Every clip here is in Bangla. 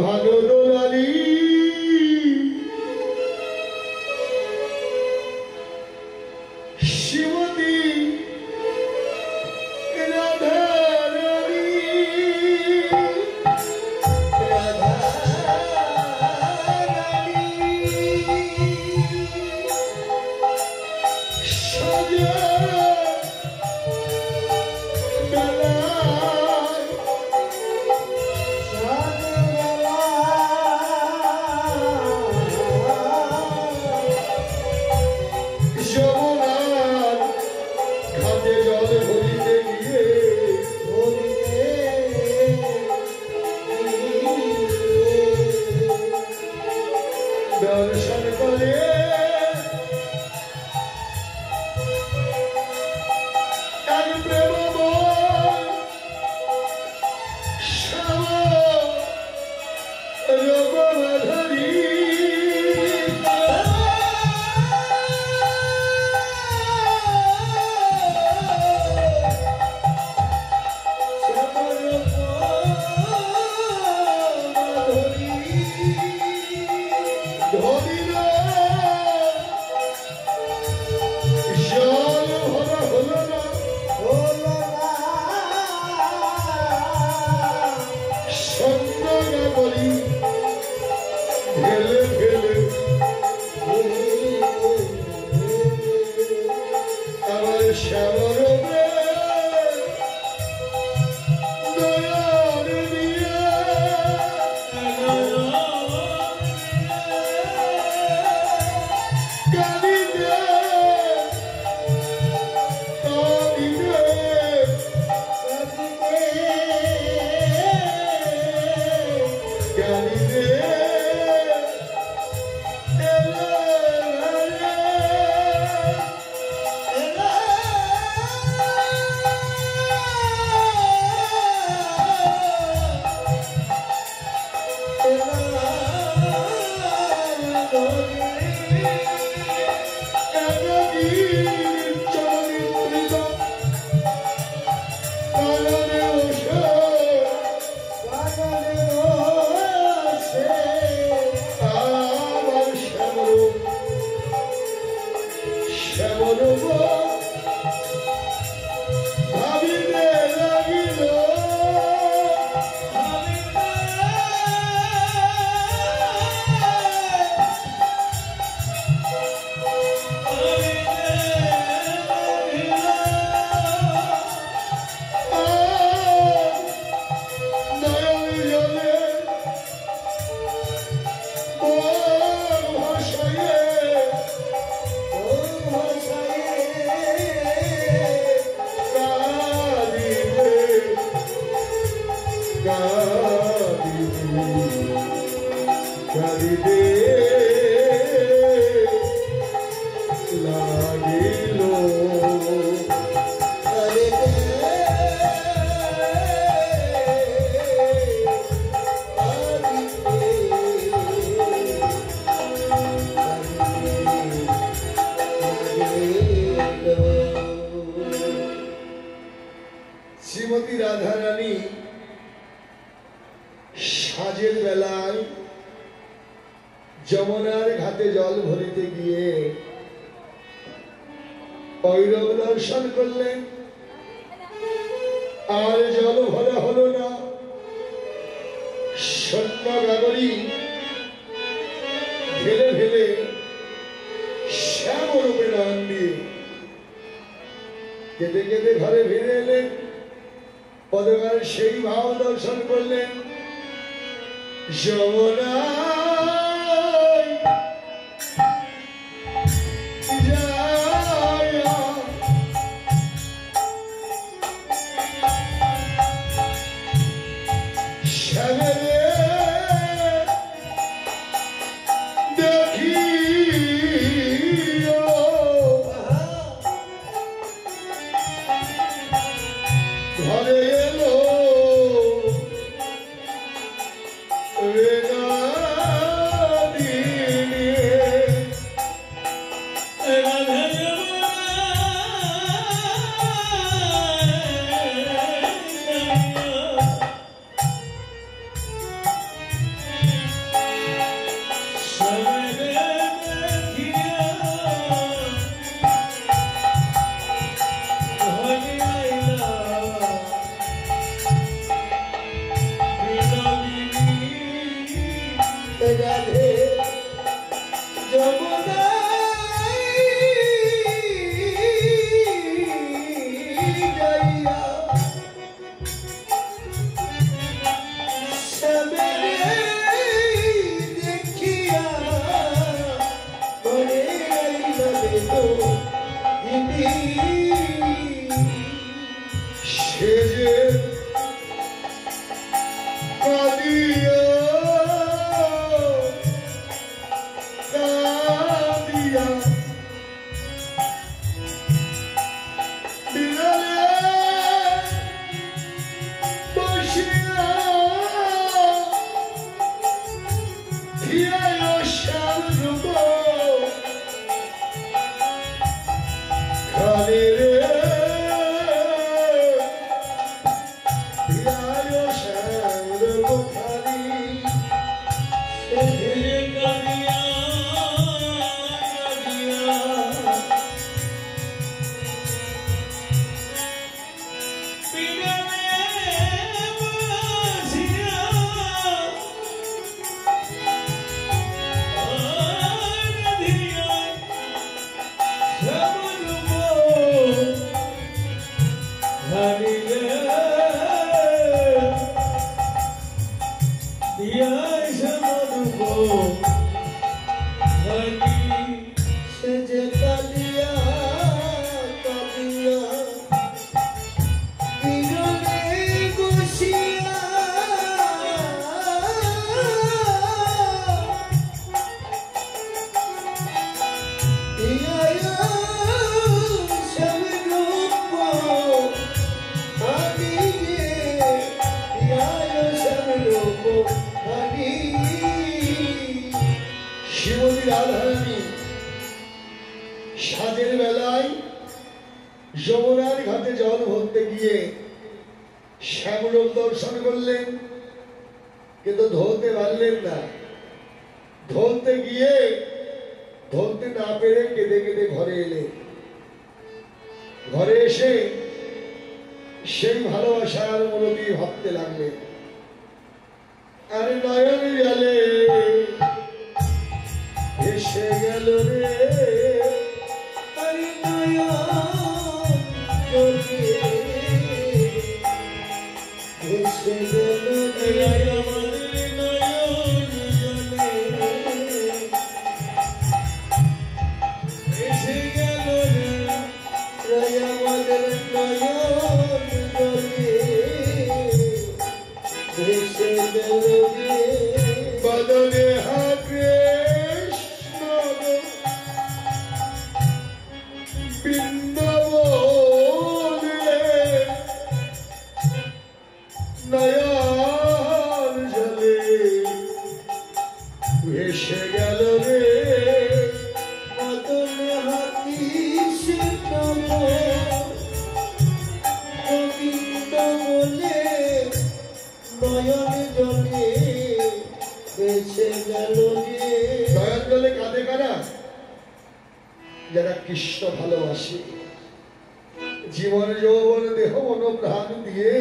ভালো দোলালি শিবতী রাধা রানী রাধা রানী সাজা দর্শন করে এক প্রেমময় শ্যাম রূপধরি শ্রীমতী রাধা রানী সাজের বেলায় যমুনার ঘাটে জল ভরিতে গিয়ে ভৈরব দর্শন করলেন। আর জল ভরা হলো না, সৈন্য গাগরি ঢেলে ঢেলে শ্যাম রূপে নাম দিয়ে কেঁদে কেঁদে ঘরে ফিরে এলেন। পদগার সেই ভাব দর্শন করলেন। যমুনা ধিয়ায় শ্যাম ধ্রুব খানি রে ধিয়ায় শ্যাম ধ্রুব খানি সাজের বেলায় যমুনার ঘাটে জল ভরতে গিয়ে শ্যামরূপ দর্শন করলেন, কিন্তু ধরতে পারলেন না। ধরতে গিয়ে ধরতে না পেরে কেঁদে কেঁদে ঘরে এলেন। ঘরে এসে সেই ভালোবাসার মূলটি ভাবতে লাগলেন। আরে নয়ন জলে ভেসে গেল রে, আরে নয়ন জলে ভেসে গেল রে, আমার নয়ন জলে ভেসে গেল রে, আমাদের নয়ন জলে ভেসে গেল রে। বদলে কৃষ্ণ বৃন্দাবনে নয়ন জলে ভেসে গেল রে, বদলে কৃষ্ণ বৃন্দাবনে নয়ন জলে ভেসে গেল রে। নয়ন জলে কাঁদে কারা? যারা কৃষ্ণ ভালোবাসে, জীবন যৌবন দেহ মন প্রাণ দিয়ে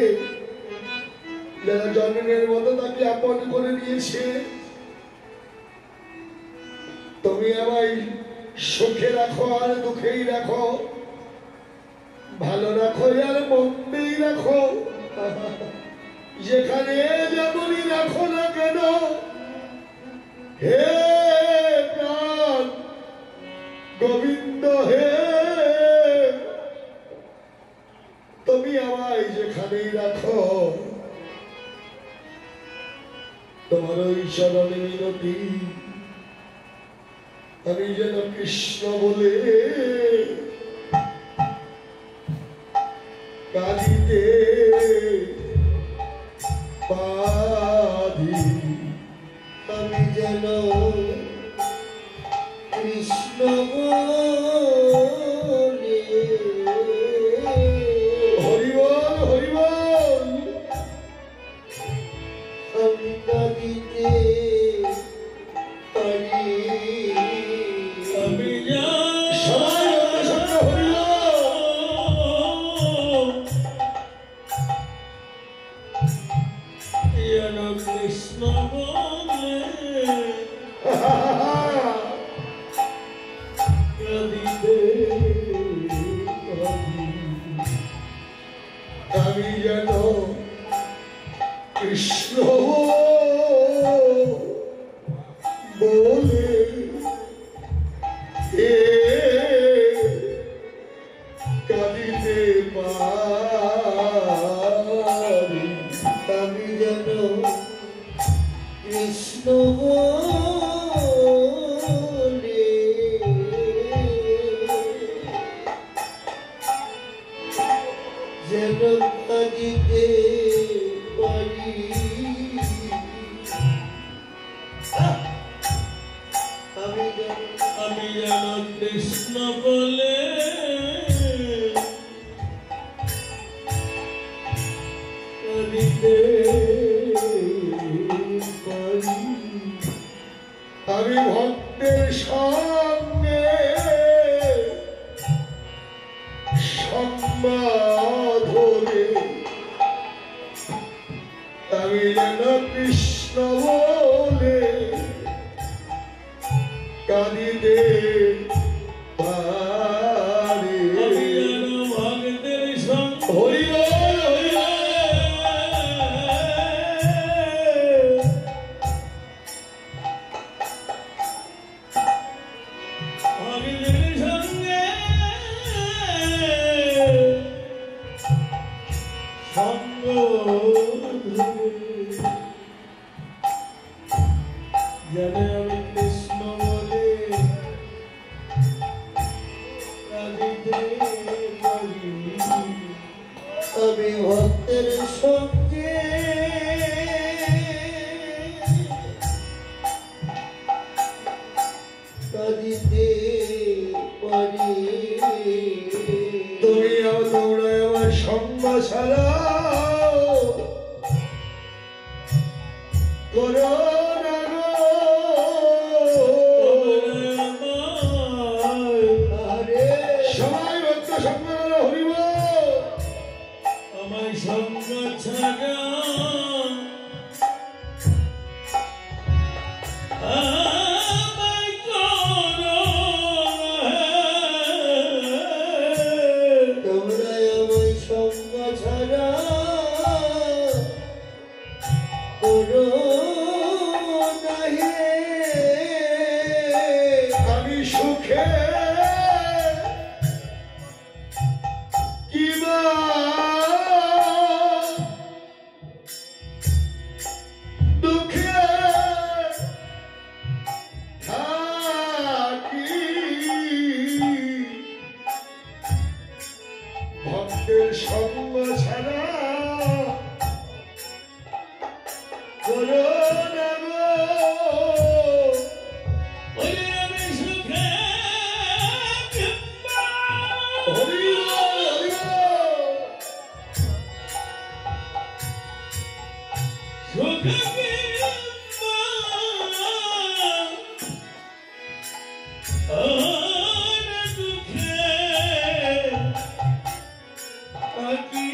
যারা জন্মের মতো তাকে আপন করে নিয়েছে। তুমি আমায় সুখে রাখো আর দুঃখেই রাখো, ভালো রাখো আর মন্দেই রাখো, যেখানে যেমনই রাখো না কেন। হে প্রাণ গোবিন্দ হে, তুমি আমায় যেখানেই রাখো, তোমার ওই চরণে মিনতি, আমি যেন কৃষ্ণ বলে কাঁদিতে পারি, আমি যেন কৃষ্ণ বলে। হরিবল হরিবল, আমি কাঁদিতে পারি, আমি কৃষ্ণ বলে আমি যেন কৃষ্ণ বলে কাঁদিতে পারি, আমি যেন কৃষ্ণ বলে যেন কাঁদিতে পারি। আমি যেন কৃষ্ণ বলে আমি ভক্তের সঙ্গে সম্মাধরে আমি যেন কৃষ্ণ বলে কাঁদিতে পারি। আমি যেন ভক্তের সঙ্গে হরি বল, হরি বল। ভক্তের সঙ্গে সঙ্গ যেন আমি কৃষ্ণ বলে কাঁদিতে পারি। আমি ভক্তের সঙ্গে কাঁদিতে পারি। তুমি তোমরা আমার সঙ্গ ছাড়া করো না গো। আরে সবাই ভক্ত সঙ্গ করো, হরি বল। আমায় সঙ্গ ছাড়া আমায় করো তোমরা আমায় সঙ্গ ছাড়া করো না হে। আমি সুখে কিবা দুঃখে থাকি ভক্তের সঙ্গ ছাড়া করো না গো। ওরে আমি সুখে কিংবা হরি বল, হরি বল। সুখে কিংবা আর দুঃখে থাকি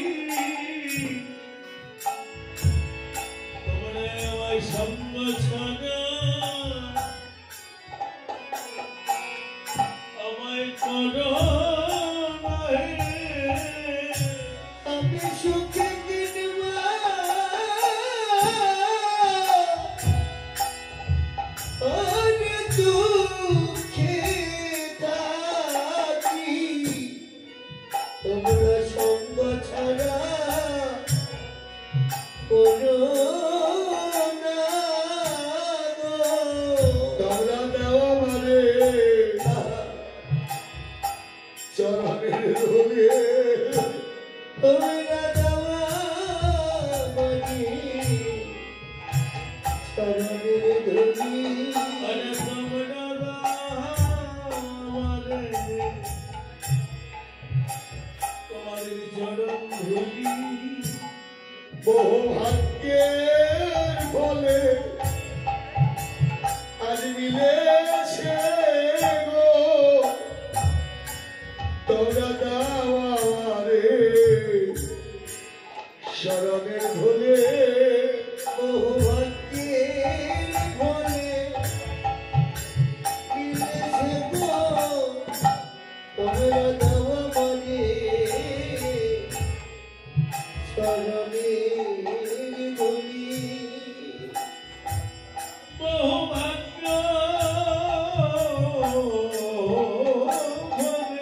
তোমরা আমায় সঙ্গ ছাড়া আমায় করো না হে। আমি সুখে কিংবা আর দুঃখে থাকি তোমরা সঙ্গ ছাড়া করো না গো। তোমরা দেওয়া মানে চরণের ধুলে তোমরা দেওয়া মানি চরণের ধুলি। আরে তোমরা আমারে তোমাদের চরণ ধুলি বহু ভাগ্যের ফলে আজ মিলেছে গো। তোমরা দেওয়া মানে শরণের ধুলে বহু ভাগ্যের ফলে মিলেছে গো। তোমরা দেওয়া মানে চরণের ধুলি। বহু ভাগ্য ভরে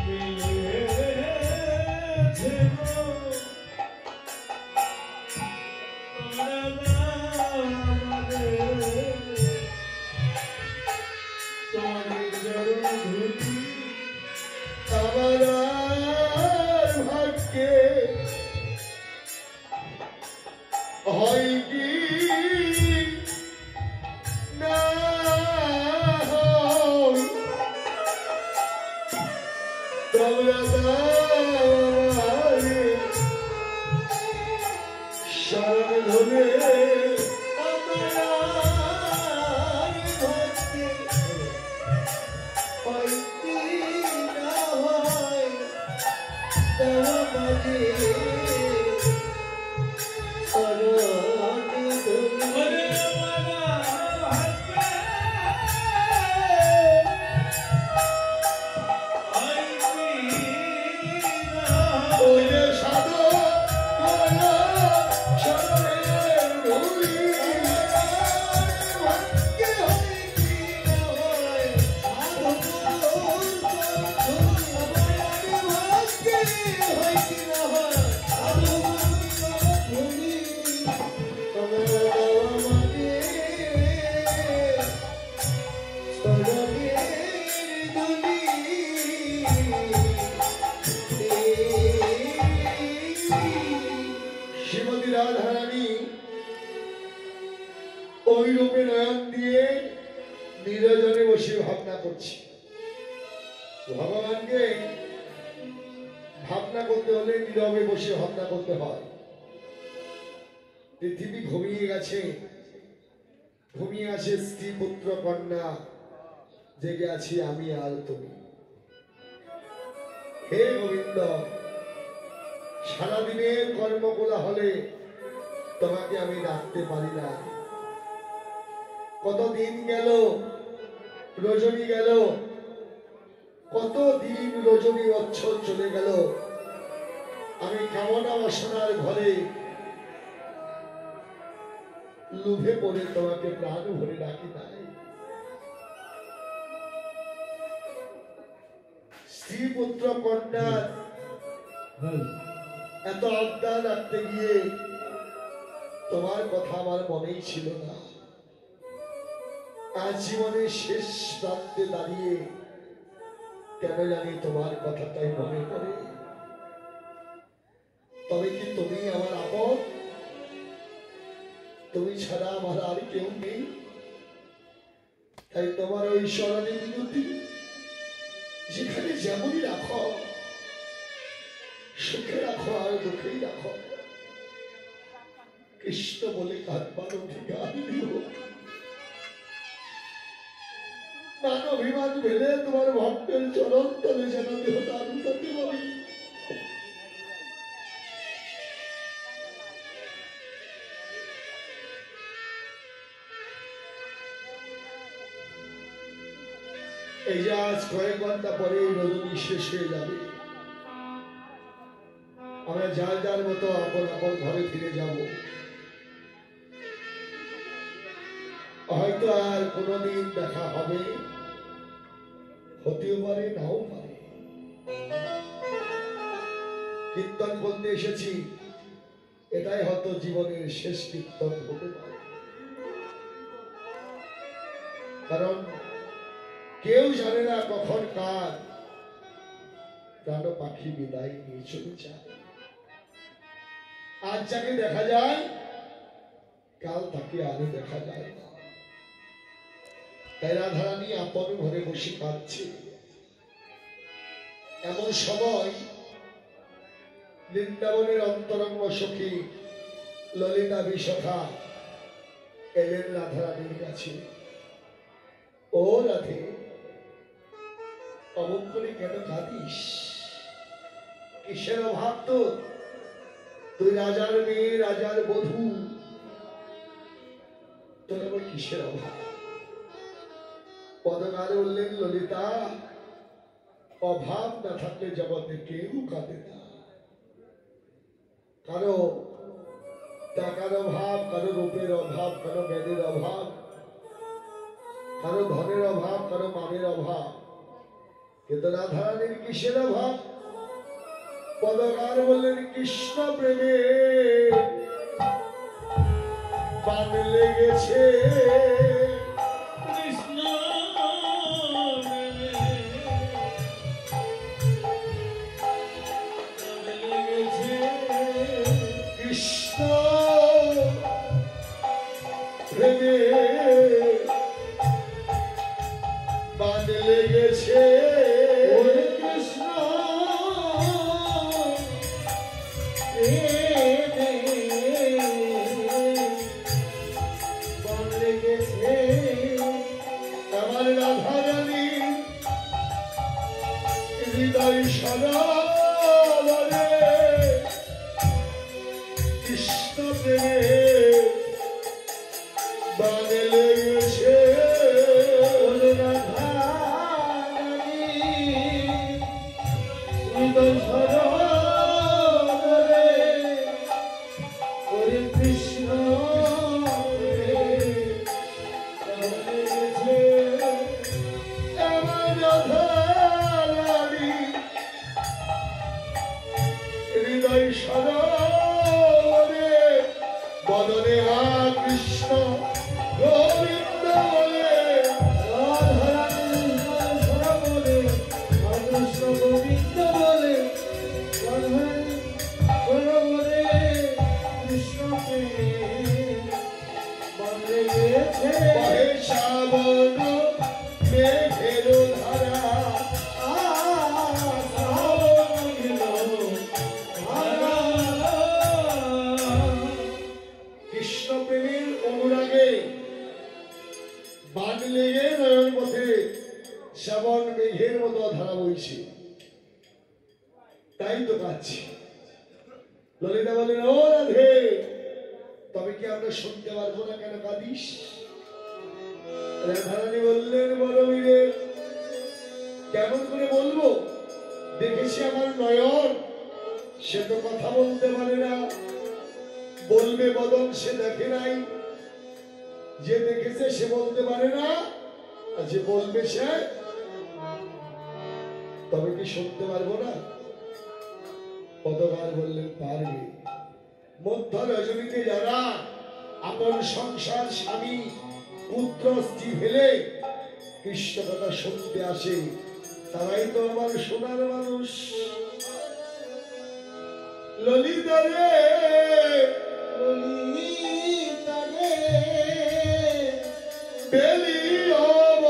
মিলেছে গো। তোমরা আমাদের তোমাদের চরণ ধুলি আমার আর ভাগ্যে হয় কি না ধরে আমার ভক্তি হইতে না হয় দেওয়া মাঝে করণে ধরি ওরে আমার ভাগ্যে ওই যে সাধু মায়া শরণের ধরি ভক্তি হইতে না হয় সাধু ভক্তি হইতে না হয় সাধু ধরি তোমার দেওয়া মাঝে করণে ধরি শ্রীমতী রাধারানী ওই রূপে নয়ন দিয়ে নিরজনে বসে ভাবনা করছি। ভগবানকে ভাবনা করতে হলে নীরবে বসে ভাবনা করতে হয়। পৃথিবী ঘুমিয়ে গেছে, ঘুমিয়ে আছে স্ত্রী পুত্র কন্যা, জেগে আছি আমি আর তুমি। হে গোবিন্দ, সারাদিনের কর্মকোলা হলে তোমাকে আমি ডাকতে পারি না। কত দিন গেল, রজনী গেল, কত দিন রজনী বছর চলে গেল, আমি কামনা বাসনার ঘরে লোভে পড়ে তোমাকে প্রাণ ভরে ডাকি নাই। স্ত্রী পুত্র কন্যার এত আবদার রাখতে গিয়ে তোমার কথা আমার মনেই ছিল না। আজ জীবনের শেষ প্রান্তে দাঁড়িয়ে কেন জানি তোমার কথাটাই মনে পড়ে। তবে কি তুমি আমার আপন? তুমি ছাড়া আমার আর কেউ নেই। তাই তোমার ওই স্মরণে বিনতি, যেখানে যেমনই রাখো, সুখে রাখো আর দুঃখেই রাখো, কৃষ্ণ বলে কাঁদবার অধিকার দিও। মান অভিমান ভেলে তোমার ভক্তের চরণ তলে যেন দেহটা উঠাতে পারি। এই যে আজ কয়েক ঘন্টা পরে রজনী শেষ হয়ে যাবে, আমরা যার যার মতো আপন আপন ঘরে ফিরে যাব। হয়তো আর কোনদিন দেখা হবে, হতেও পারে নাও পারে। কীর্তন করতে এসেছি, এটাই হয়তো জীবনের শেষ কীর্তন হতে পারে। কারণ কেউ জানে না কখন কার প্রাণ পাখি বিদায় নিয়ে চলে যায়। আজ যাকে দেখা যায়, কাল তাকে আরো দেখা যায় না। তাই রাধারানী আপন ঘরে বসে কাঁদছে। এমন সময় বৃন্দাবনের অন্তরঙ্গ সখী ললিতা বিশাখা এলেন রাধারানীর কাছে। ও রাধে, অমন করে কেন কাঁদিস? কিসের অভাব তোর? তুই রাজার মেয়ে, রাজার বধূ, তোর আবার কিসের অভাব? পদকারে বললেন, ললিতা, অভাব না থাকলে জগতে কেউ কাঁদে না। কারো টাকার অভাব, কারো রূপের অভাব, কারো জ্ঞানের অভাব, কারো ধনের অভাব, কারো মানের অভাব, কিন্তু রাধারানীর কিসের অভাব? পদকার বললেন, কৃষ্ণ প্রেমে বান লেগেছে। কৃষ্ণ লেগেছে, কৃষ্ণ প্রেমে বান লেগেছে। ওরে কৃষ্ণ প্রেমে কৃষ্ণ প্রেমের অনুরাগে বান লেগে নয়ন পথে শ্রাবণ মেঘের মতো ধারা বইছে, তাই তো কাঁদছি। ললিতা বলেন, ও রাধে, তবে কি আমরা শুনতে পারবো না, কেন কাঁদিস? রাধারানী বললেন, বড় বীরে, কেমন করে বলবো? দেখেছি আমার নয়ন, সে তো কথা বলতে পারে না। বলবে বদন, সে দেখে নাই। যে দেখেছে সে বলতে পারে না, আর যে বলবে সে, তবে কি শুনতে পারবো না? কতবার বললেন পারবে। মধ্য রজনীতে যারা আপন সংসার, স্বামী, পুত্র, স্ত্রী ফেলে কৃষ্ণ কথা শুনতে আসে, তারাই তো আমার সোনার মানুষ। ললিতা রে, ললিতা রে, বেলি হব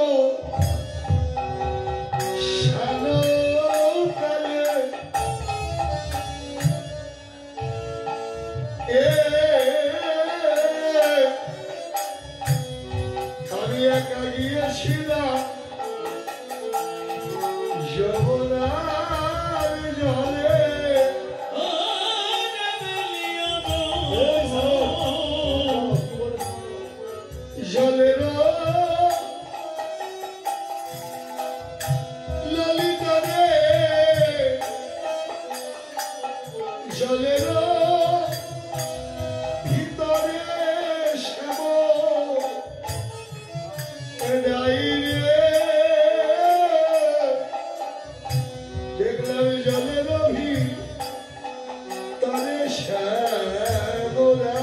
শানকালে, আমি একা গিয়েছিলাম যমুনার জলে। জলের ললিতা রে, জলের ভিতরে শ্যাম যাই রে, দেখলাম জলের ভিতরে শ্যামরা।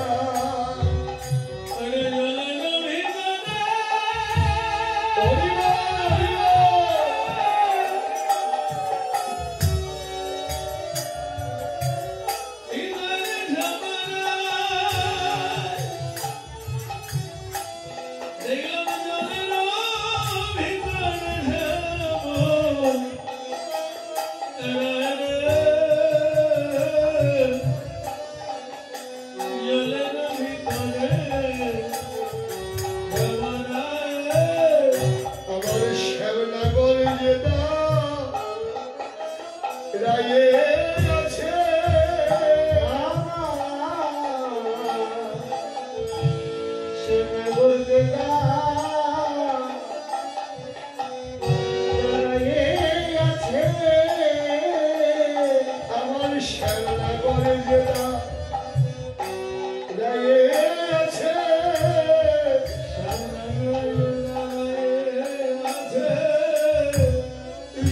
আমার শ্যামনগর যেটা রায়ে আছে, সে বলতে আছে, আমার শ্যামনগর যেটা রায়ে আছে,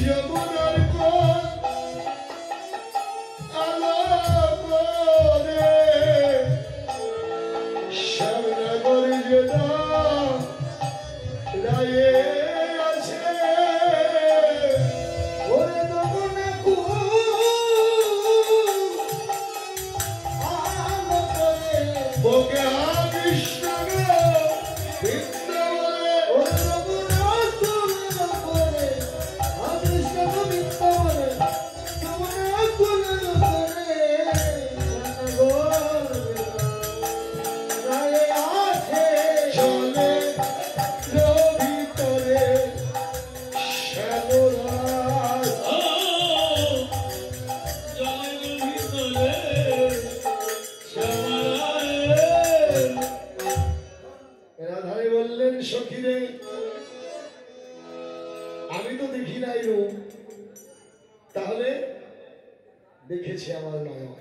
যমুনার কোল আলো করে, শ্যামনগর যেটা রায়ে আছে। ওরে দমনে আলো করে, ওকে কৃষ্ণ বৃন্দাবনে, ওরে দমনে করে, কৃষ্ণ মিথ্যা বলে, দমনে করে, রায়ে আছে, জলে ভিতরে শ্যামরা। রাধারানী বললেন, সখী রে, আমি তো দেখি নাই রূপ, তাহলে দেখেছি আমার নয়ন,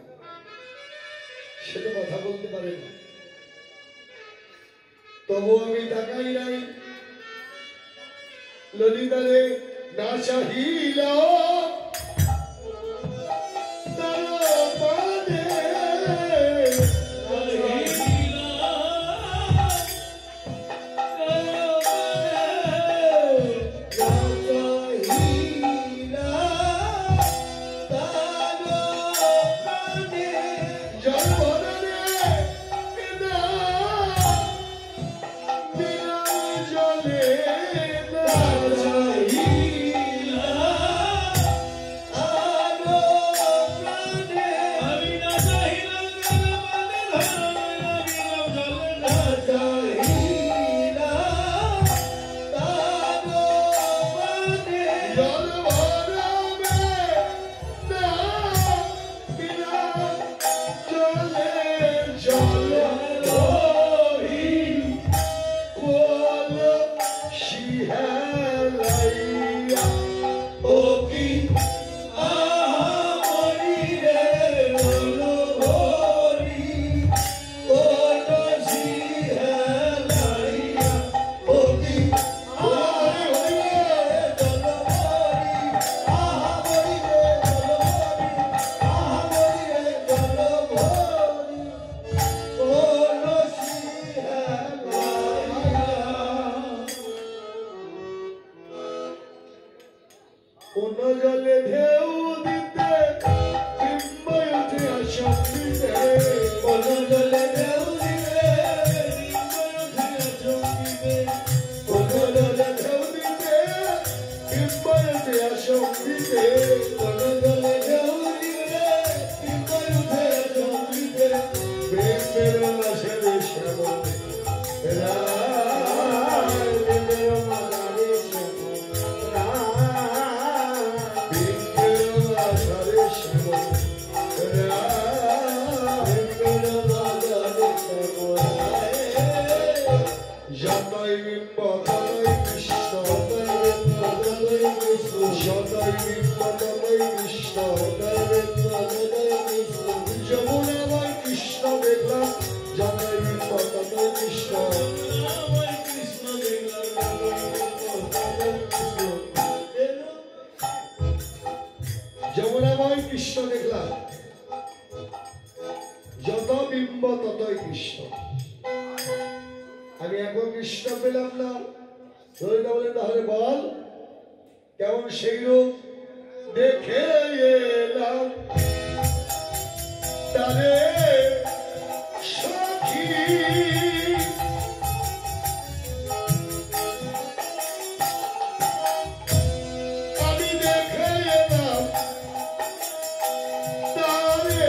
সে তো কথা বলতে পারে না, তবু আমি তাকাই নাই। ললিতা রে, না চাহিলাম তার পানে, জন্মনে না বিনা জলে না চাহিলাম জমিতে কোন জলে ঢেউরিতে পিপল উঠে জমিতে প্রেমের আশারে শ্যামল রায় প্রেমের মালারে শ্যামল রায় প্রেমের আশারে শ্যামল রায় প্রেমের মালারে শ্যামল রায় যতই বিম্ব ততই কৃষ্ণ জয় কৃষ্ণ যতই বিম্ব ততই কৃষ্ণ জয় কৃষ্ণ যমুনাময় কৃষ্ণ দেখলাম যতই বিম্ব ততই কৃষ্ণ যমুনাময় কৃষ্ণ দেখলাম যত বিম্ব ততই কৃষ্ণ আমি এখন কৃষ্ণ পেলাম না রোহিতা বলে তাহলে বল কেমন সেই রূপ দেখে এলাম তারে সখী আমি দেখে এলাম তারে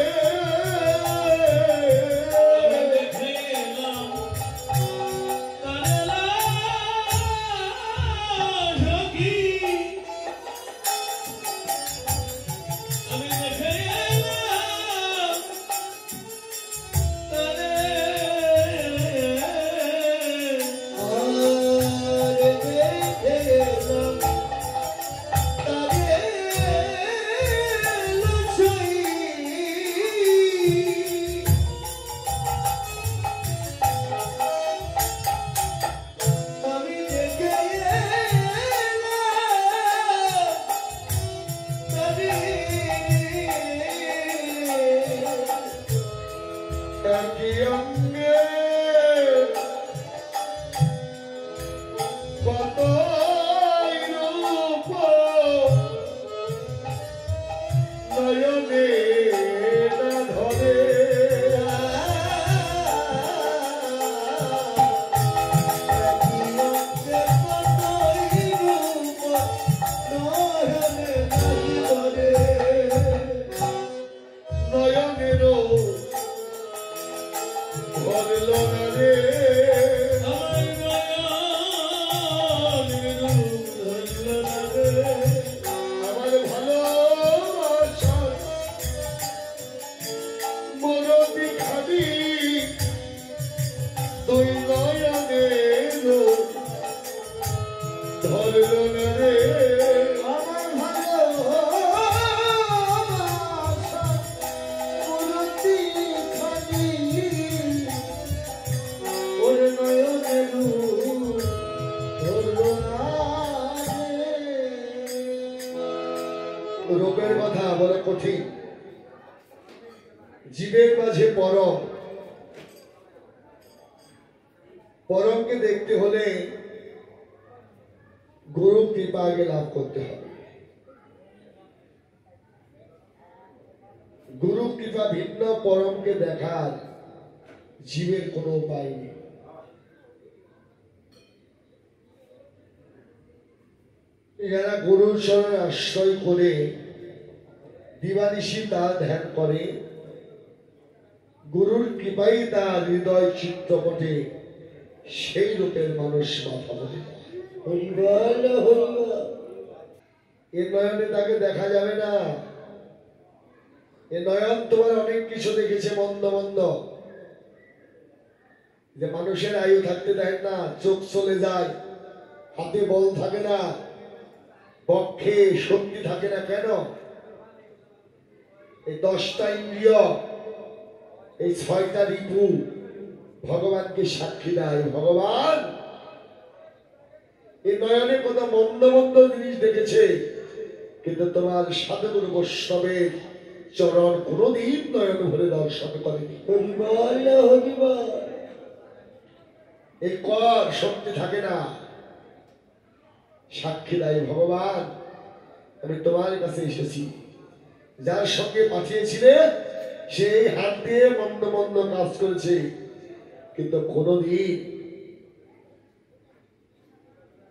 আরে দেখে এলাম তারে লুচই আমি দেখে এলাম তারে একই অঙ্গে কতই রূপ নয়নে না ধরে নয়নেরও ধরল না রে আমার ভালোবাসা মরবি খাবি তুই নয়নের ধরল না রে আমার ভালোবাসা মূর্তি খানি ওর নয়নের ধরল না রে। রোগের কথা বড় কঠিন জীবের মাঝে পরম পরমকে দেখতে হলে গুরু কৃপা আগে লাভ করতে হবে গুরু কৃপা ভিন্ন পরমকে দেখার জীবের কোনো উপায় নেই যারা গুরুর চরণে আশ্রয় করে দিবানিশি তার ধ্যান করে গুরুর কৃপাই তার হৃদয় চিত্রপটে সেই রূপের মানুষ মাথা বলে হরিবল হরিবল এ নয়নে তাকে দেখা যাবে না এ নয়ন তোমার অনেক কিছু দেখেছে মন্দ মন্দ যে মানুষের আয়ু থাকতে দেয় না চোখ চলে যায় হাতে বল থাকে না পক্ষে শক্তি থাকে না কেন এই 10টা ইন্দ্রিয় এই 6টা রিপু ভগবানকে সাক্ষী দেয় ভগবান এই নয়নে কত মন্দ মন্দ জিনিস দেখেছে কিন্তু তোমার সাধুগুরু বৈষ্ণবের চরণ কোনদিন নয়ন ভরে দর্শন করেনি হরিবল হরিবল এই কর শক্তি থাকে না সাক্ষী দেয় ভগবান আমি তোমার কাছে এসেছি যার সঙ্গে পাঠিয়েছিলে সেই হাত দিয়ে মন্দ মন্দ কাজ করেছে কিন্তু কোনদিন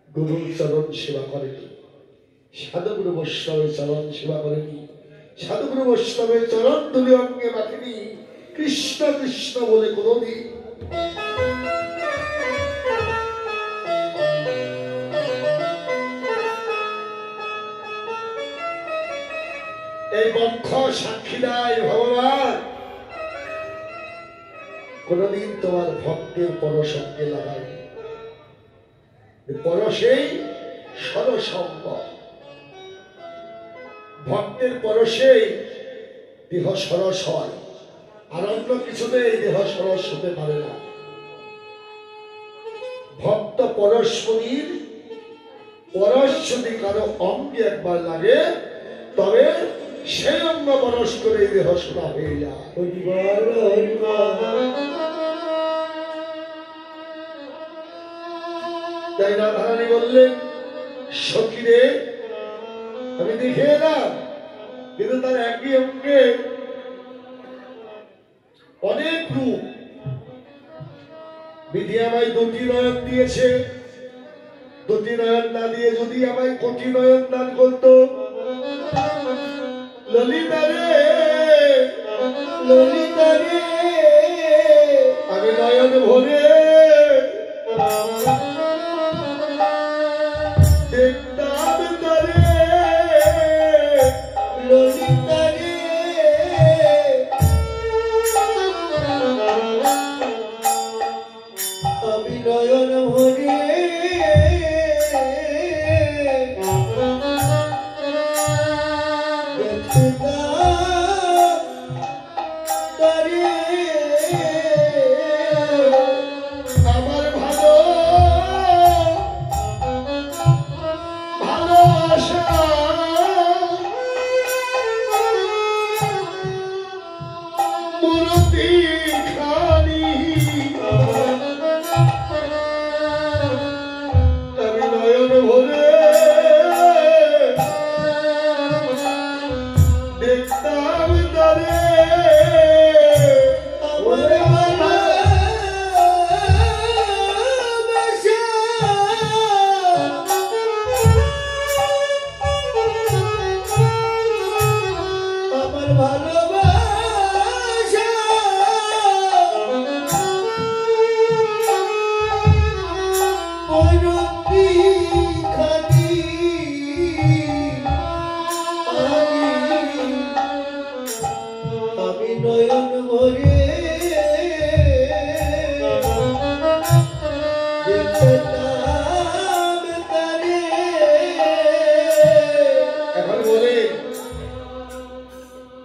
গুরুর চরণ সেবা করেনি সাধুগুরু বৈষ্ণবের চরণ সেবা করেনি, সাধুগুরু বৈষ্ণবের চরণ ধুলি অঙ্গে মাখেনি, কৃষ্ণ কৃষ্ণ বলে কোনদিন এই বক্ষ সাক্ষী দেয় ভগবান কোনদিন তোমার ভক্তের পরশকে লাগাই, পরশেই সরসম্ভ, ভক্তের পরশেই দেহ সরস হয়, আর অন্য কিছুতে এই দেহ সরস হতে পারে না। ভক্ত পরশমণির পরশ যদি কারো অঙ্গে একবার লাগে তবে সেই অঙ্গ পরশ করে এই দেহ সোনা হয়ে যায়। হরি বল হরি বল। তাই রাধারানী বললেন, সখী রে আমি দেখে এলাম, কিন্তু তার একই অঙ্গে অনেক রূপ। বিধি আমায় দুটি নয়ন দিয়েছে, দুটি নয়ন না দিয়ে যদি আমায় কোটি নয়ন দান করতো, ললিতা রে ললিতা রে আমি নয়ন ভরে দেখতাম তারে, ললিতা রে আমি নয়ন ভরে আমার ভালো ভালোবাসা মূর্তি খানি আমি নয়ন ভরে দেখতাম তারে। আমার ভালোবাসা মূর্তি খানি আমি নয়ন ভরে দেখতাম তারে। এখন বলে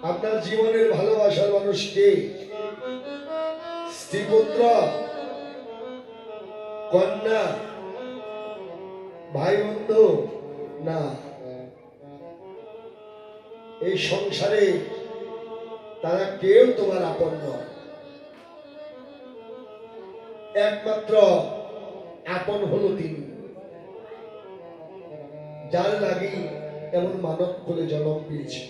আপনার জীবনের ভালোবাসার মানুষকে, স্ত্রী পুত্র কন্যা ভাই বন্ধু না, এই সংসারে তারা কেউ তোমার আপন নয়। একমাত্র আপন হলো তিনি, যার লাগি এমন মানব কোলে জন্ম পেয়েছে।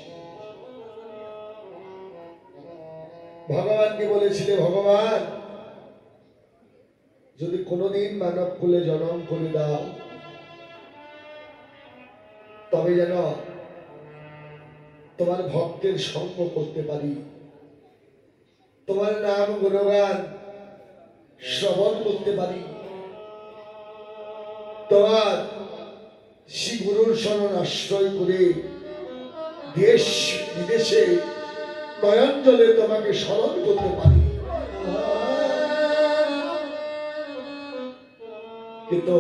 ভগবানকে বলেছিলে, ভগবান যদি কোনোদিন মানব কুলে জন্ম করে দাও তবে যেন তোমার ভক্তের সঙ্গ করতে পারি, তোমার নাম গুণগান শ্রবণ করতে পারি, তোমার শ্রী গুরুর শরণ আশ্রয় করে দেশ বিদেশে নয়ন জলে তোমাকে স্মরণ করতে পারি। কিন্তু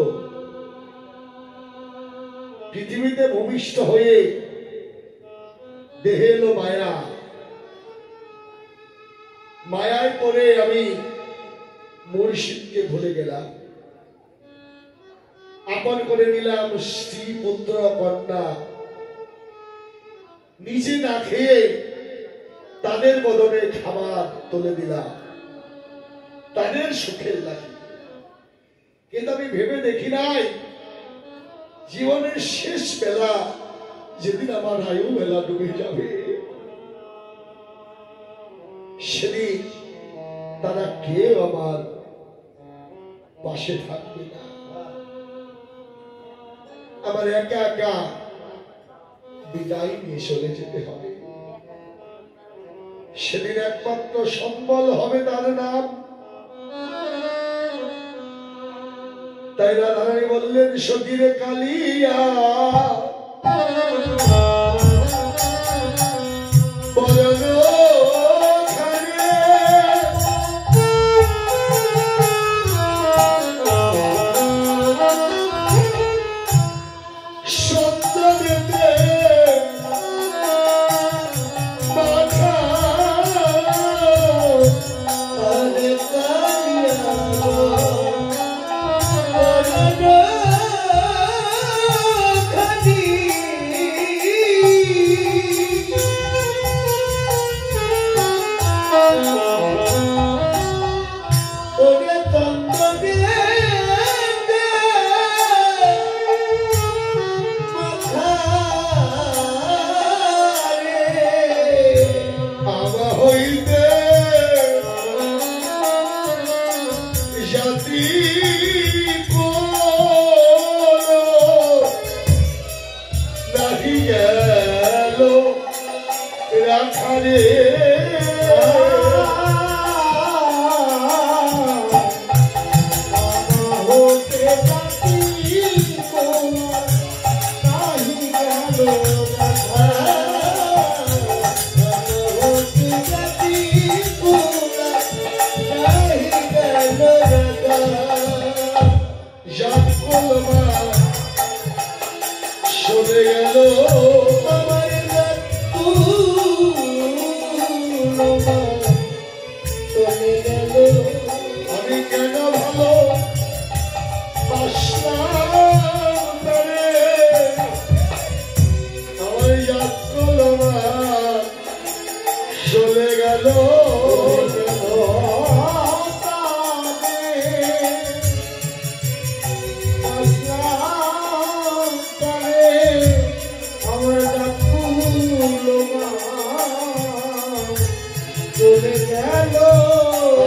পৃথিবীতে ভূমিষ্ঠ হয়ে দেহে এলো মায়া, মায়ায় পড়ে আমি মুর্শিদকে ভুলে গেলাম, আপন করে নিলাম স্ত্রী পুত্র কন্যা, নিজে না খেয়ে তাদের বদলে খাবার তুলে দিলাম, তাদের সুখের লাগে। কিন্তু আমি ভেবে দেখি নাই জীবনের শেষ বেলা, যেদিন আমার আয়ু বেলা ডুবে যাবে, সেদিন তারা কেউ আমার পাশে থাকবে না। আমার একা একা বিদায় নিয়ে চলে যেতে হবে। সেদিন একমাত্র সম্বল হবে তার নাম। তাই রাধারানী বললেন, সখীরে কালিয়া বরণ খানে সন্তানেতে মাথা আরে কালিয়া আমা হইতে জাতি নাহি গেল রাখারে জাত কলমা সরে গেল আমি কেন ভালো বাসলাম তারে, আমার জাত কলমা সরে গেল।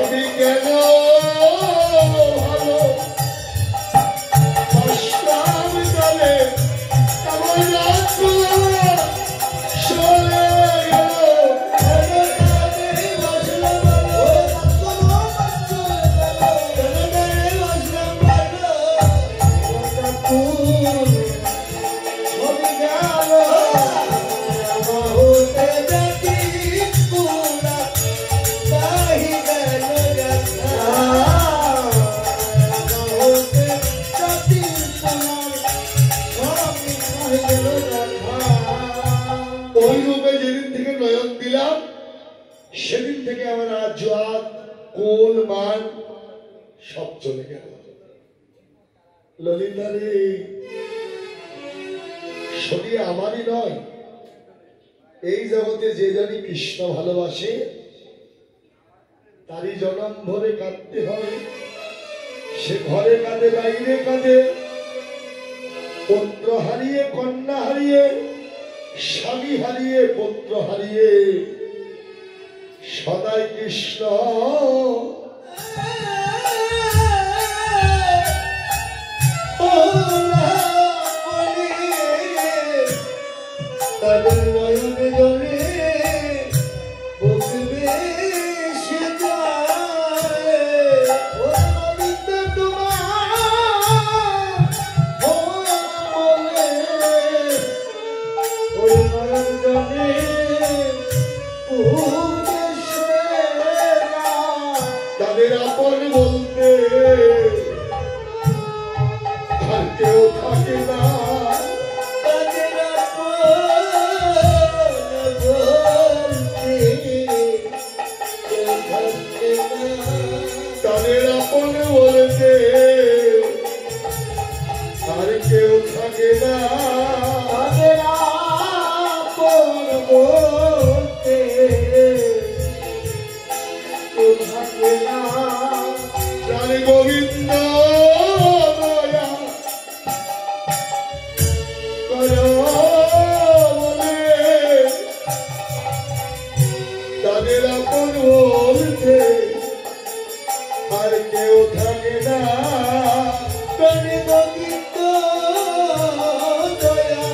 আমি কেন ভালো বাসলাম তারে, আমার জাত কলমা সরে গেল। ওই রূপে যেদিন থেকে নয়ন দিলাম, সেদিন থেকে আমার আজ কোল মান সব চলে গেল। ললিতা রে, শরীর আমারই নয়, এই জগতে যে জানি কৃষ্ণ ভালোবাসে তারই জনম ভরে কাঁদতে হয়। সে ঘরে কাঁদে, বাইরে কাঁদে, পুত্র হারিয়ে, কন্যা হারিয়ে, স্বামী হারিয়ে, পুত্র হারিয়ে, সদাই কৃষ্ণ তাদের নয়নে জলে বসবে সে যায়। ও গোবিন্দ তোমার বলে ওই নয়ন জলে তাদের আপন বলতে আর কেউ থাকে না। তাদের আপন বলতে আর কেউ থাকে না। প্রাণী গোবিন্দ দয়া করো বলে তাদের আপন বলতে আর কেউ থাকে না। প্রাণী গোবিন্দ দয়া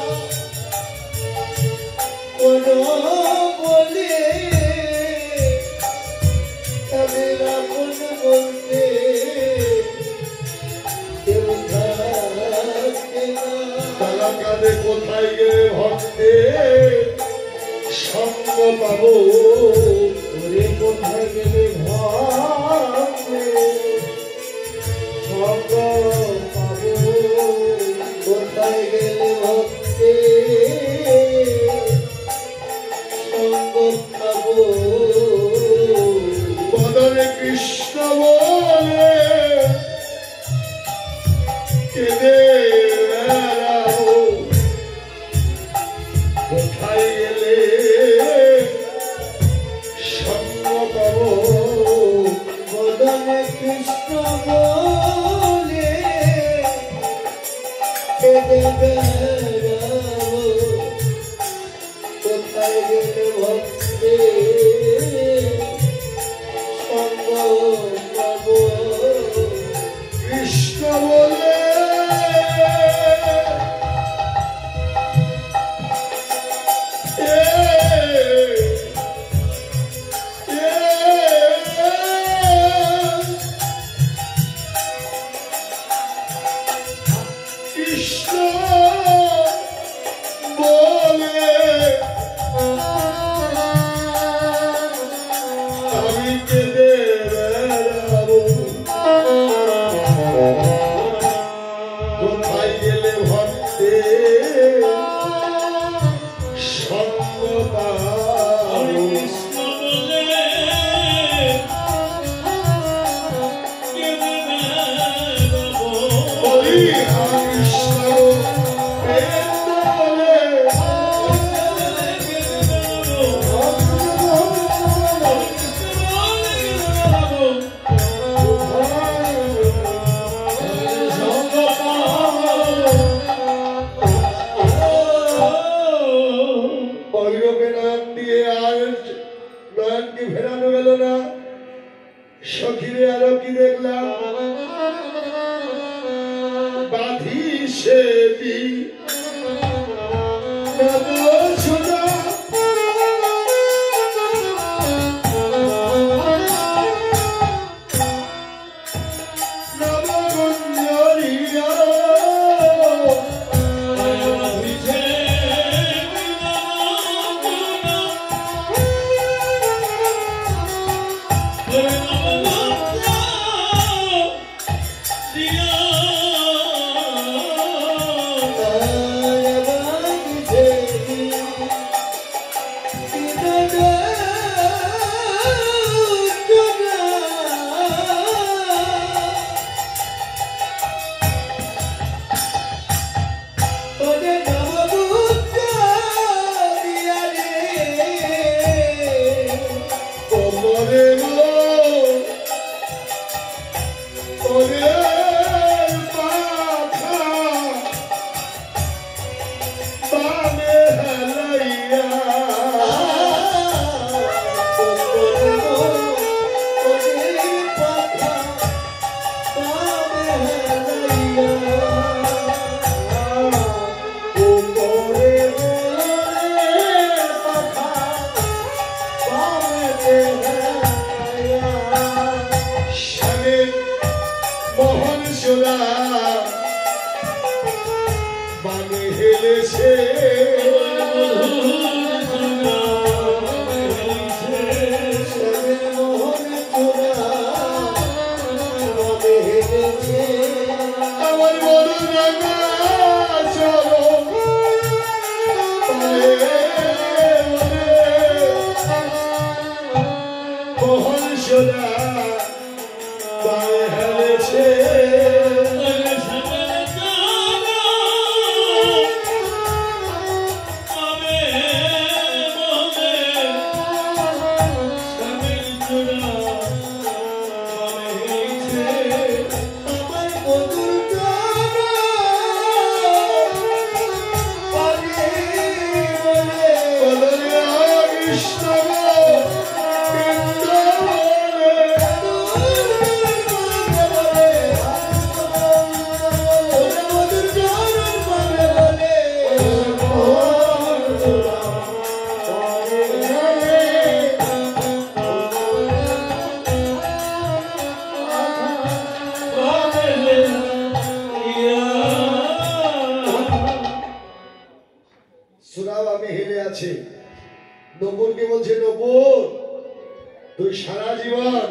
তবে কোথায় গেলে ভক্তে সঙ্গ পাবো ওরে কোথায় গেলে ভক্তে সঙ্গ পাবো কোথায় গেলে ভক্তে সঙ্গ পাবো বদনে কৃষ্ণ বলে কেঁদে বেড়াও কোথায় গেলে সঙ্গ পাবো বদনে কৃষ্ণ বলে কেঁদে বেড়াও কোথায় গেলে ভক্তে সঙ্গ পাবো কৃষ্ণ বলে কৃষ্ণ বলে আমি কেঁদে বেড়াবো কোথায় গেলে ভক্তে সঙ্গ পাবো কৃষ্ণ বলে কেঁদে বেড়াবো। বলি কৃষ্ণ প্রেম বলে কেঁদে বেড়াবো। কৃষ্ণ বলে কেঁদে বেড়াবো। সঙ্গ পাবো। ওইরূপে নয়ন দিয়ে আর নয়নকে ফেরানো গেল না সখীরে আরো কি দেখলাম বাঁধি সে মোহন সোনা বানে হেলেছে আমার বড় রাঙা চরণ মোহন সোনা বানে হেলেছে যাচ্ছে। নকুলকে বলছে, নকুল তুই সারা জীবন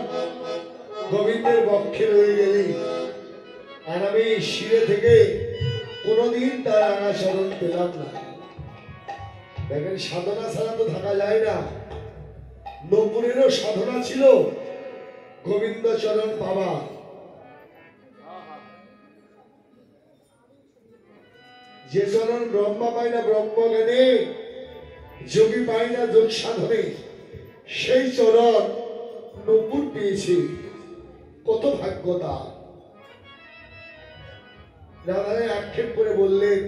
গোবিন্দের বক্ষে রয়ে গেলি, আর আমি শিরে থেকে কোনোদিন তার রাঙা চরণ পেলাম না। দেখেন, সাধনা ছাড়া তো থাকা যায় না। নকুলেরও সাধনা ছিল গোবিন্দ চরণ পাওয়া। যে চরণ ব্রহ্মা পায় না ব্রহ্মজ্ঞানে, যোগী পায় না যোগ সাধনে, সেই চরণ নকুল পেয়েছে। কত ভাগ্য তার। রাধারানী আক্ষেপ করে বললেন,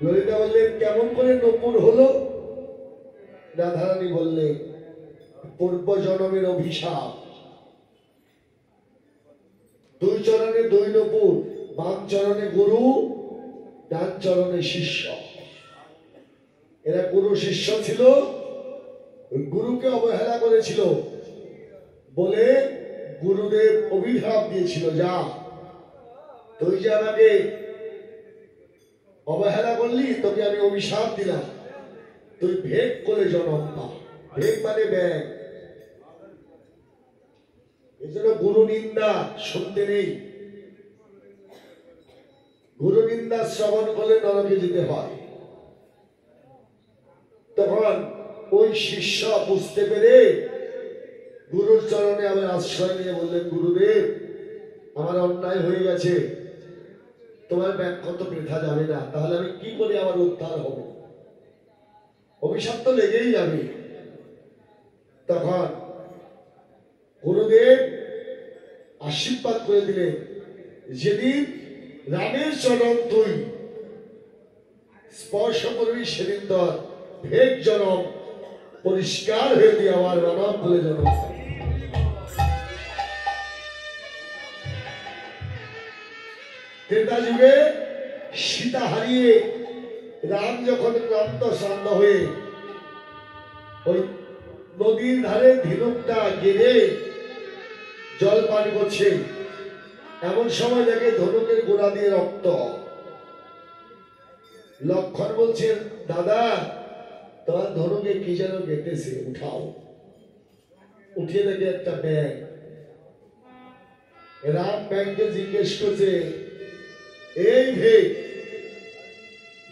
ললিতা বললেন, কেমন করে নকুল হলো? রাধারানী বললেন, পূর্ব জন্মের অভিশাপ। দুই চরণে দুই নকুল, বাম চরণে গুরু, ডান চরণে শিষ্য। এরা গুরু শিষ্য ছিল। গুরুকে অবহেলা করেছিল বলে গুরুদেব অভিশাপ দিয়েছিল, যা তুই যে আমাকে অবহেলা করলি, তোকে আমি অভিশাপ দিলাম, তুই ভেগ করে জন্ম পা। ভেগ মানে ব্যাগ। এই জন্য গুরু নিন্দা শুনতে নেই। গুরু নিন্দা শ্রবণ করলে নরকে যেতে হয়। তখন ওই শিষ্য বুঝতে পেরে গুরুর চরণে আবার আশ্রয় নিয়ে বললেন, গুরুদেব আমার অন্যায় হয়ে গেছে, তোমার ব্যাখ্যা তো বৃথা যাবে না, তাহলে আমি কি করে আমার উদ্ধার হব? অভিশাপ তো লেগেই যাবে। তখন গুরুদেব আশীর্বাদ করে দিলেন, যেদিন রামের চরণ তুই স্পর্শ করবি, সেদিন তোর ভেগ জনম পরিষ্কার হয়ে দিয়ে আমার মানব বলে জন্ম। ত্রেতা যুগে সীতা হারিয়ে রাম যখন ক্লান্ত শ্রান্ত হয়ে ওই নদীর ধারে ধিনুকটা গেড়ে জল পান করছে, এমন সময় দেখে ধনুকের গোড়া দিয়ে রক্ত। লক্ষণ বলছেন, দাদা তোমার ধনুকে কি যেন গেঁথেছে, উঠাও। উঠিয়ে দেখে একটা ব্যাগ। রাম ব্যাগকে জিজ্ঞেস করছে, এই ভেগ,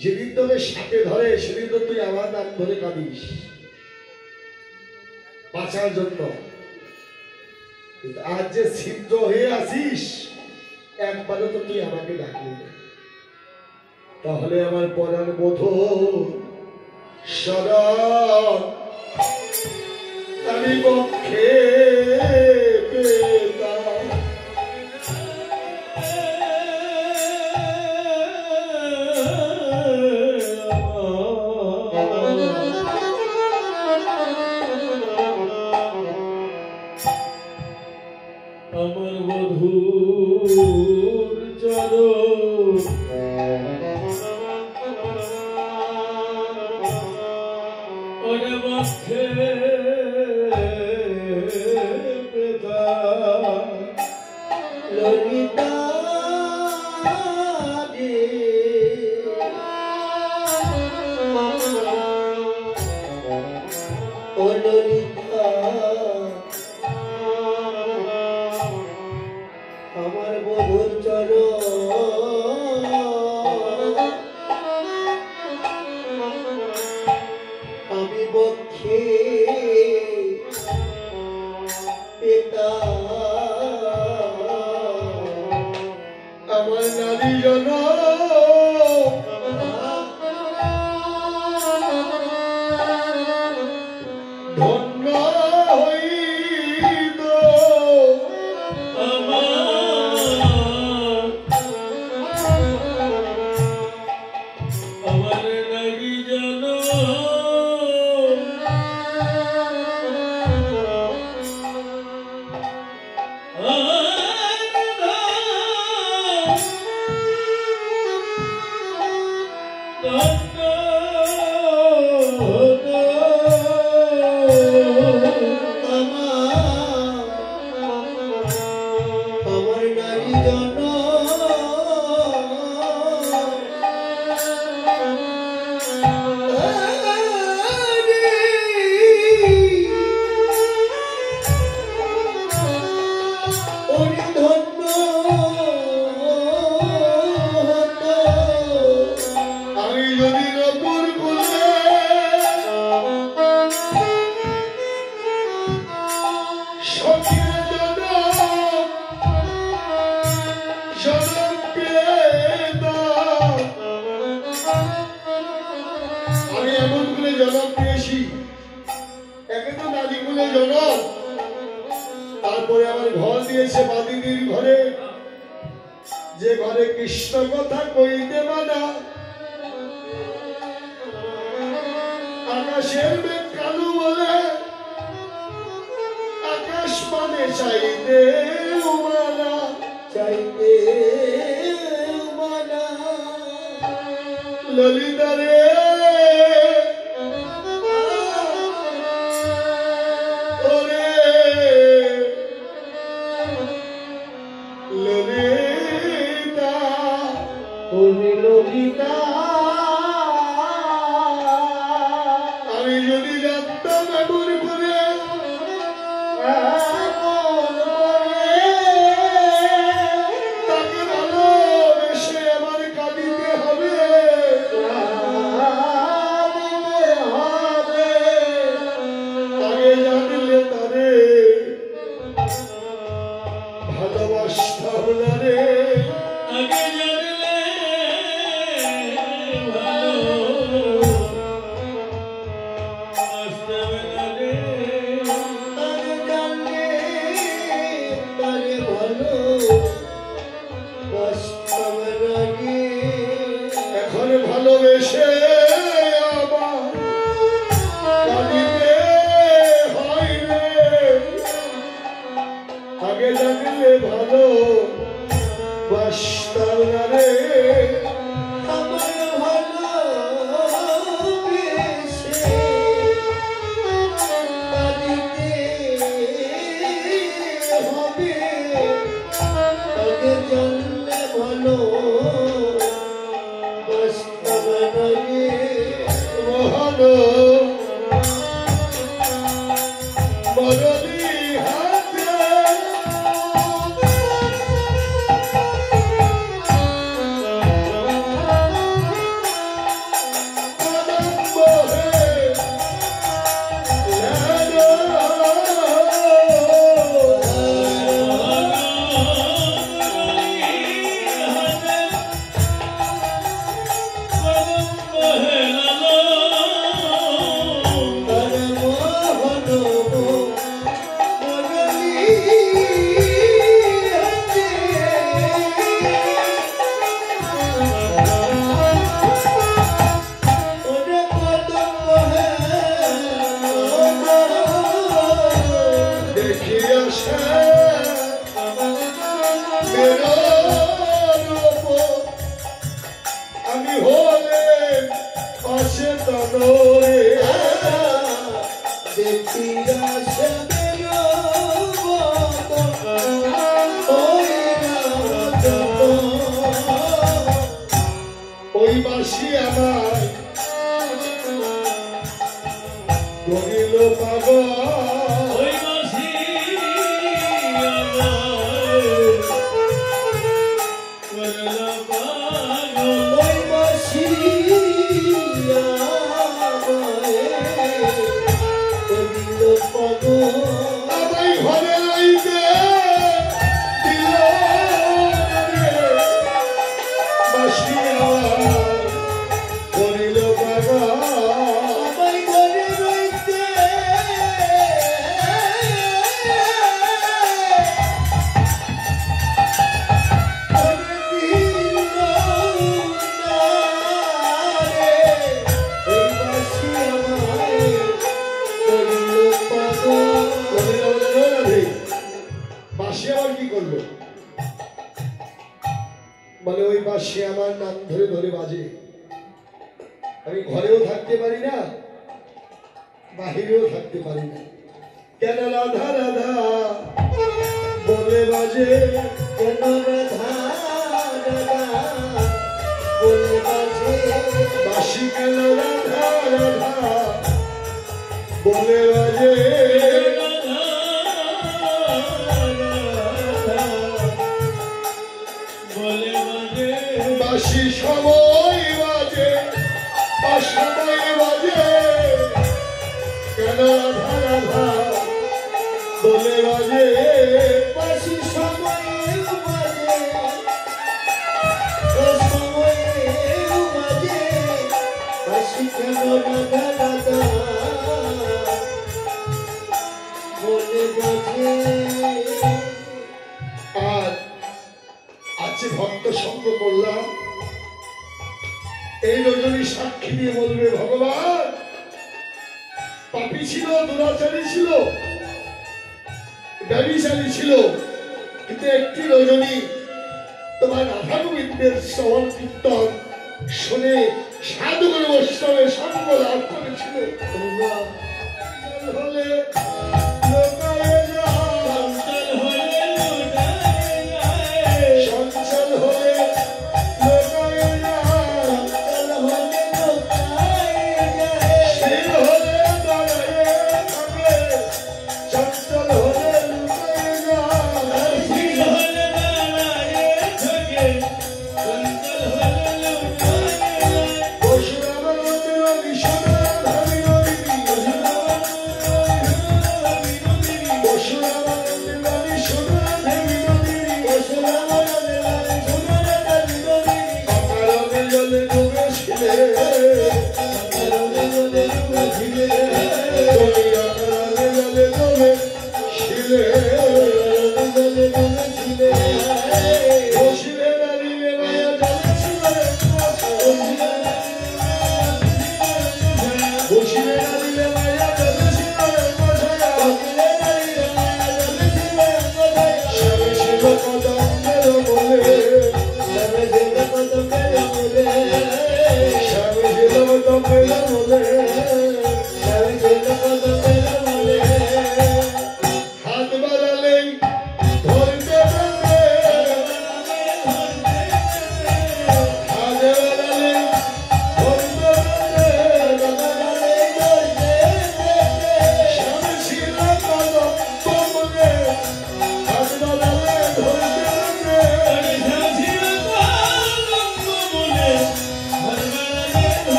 যেদিন তোকে সাপে ধরে সেদিন তো তুই আমার নাম ধরে কাঁদিস বাঁচার জন্য, আজ যে ছিদ্র হয়ে আসিস, একবারও তো তুই আমাকে ডাকলি না। তাহলে আমার পরাণ বধূ শরণ আমি বক্ষে পেতাম। আমার বধূর চরণ ওরে বক্ষে পেতাম। ললিতা রে, ও ললিতা, আমার বধূর চরণ আমি বক্ষে পেতাম। আমার নারী জন ধন্য হইত, আমার লাগি যেন যে ঘরে কৃষ্ণ কথা কইতে মানা আকাশের মেঘ কালো বলে আকাশ মানে চাইতে মানা চাইতে মানা ললিতারে ওরে ললিতা ওরে ললিতা আমি যদি জানতাম এমন করে তাকে ভালোবেসে আমার কাঁদিতে হবে আগে জানলে তারে ভালোবাসতাম না রে আগে জানলে ভালো আসতাম না রে। তারে জানলে তারে ভালো বাস্তব রাগে এখন ভালোবেসে আমার কাঁদিতে হয় রে আগে জানলে ভালো বাসতাম না রে আমার ভালোবেসে কাঁদিতে হবে তাকে জানলে ভালো বাস্তব রাগে মহান মরণী হাতে আমি হলে পাশে তনরে দেখিয়া সে বেরো ওই ওই বাসি আমার করিল পাগল ওই বাঁশি আমার করল পাগল। ওই বাসিয়া করিল পাগল আমায় ঘরে রইতে দিল রে বাসি আমার করিল পাগল আমায় ঘরে রইতে ঘরে দিল না রে ওই বাসি আমায় করিল পাগল বাসি আমার কি করলো বলে ওই বাসি আমার নাম ধরে ধরে বাজে আমি ঘরেও থাকতে পারি না বাহিরেও থাকতে পারি না কেন রাধা রাধা বলে বাজে কেন রাধা রাধা বলে বাজে বাসি কেন রাধা রাধা বলে বাজে বলে বাজে বাসি সময় বাজে অসময় বাজে কেন রাধা রাধা বলে বাজে বাসি সময়ে বাজে ও সময়ে বাজে বাসি কেন রাধা রাধা বলে বাজে আর আছে ভক্ত সঙ্গ করলাম, এই রজনী সাক্ষী দিয়ে বলবে ভগবান পাপী ছিল, দুরাচারী ছিল, ব্যভিচারী ছিল, কিন্তু একটি রজনী তোমার রাধা গোবিন্দের শ্রবণ কীর্তন শুনে সাধুগুরু বৈষ্ণবের সঙ্গ লাভ করেছিল।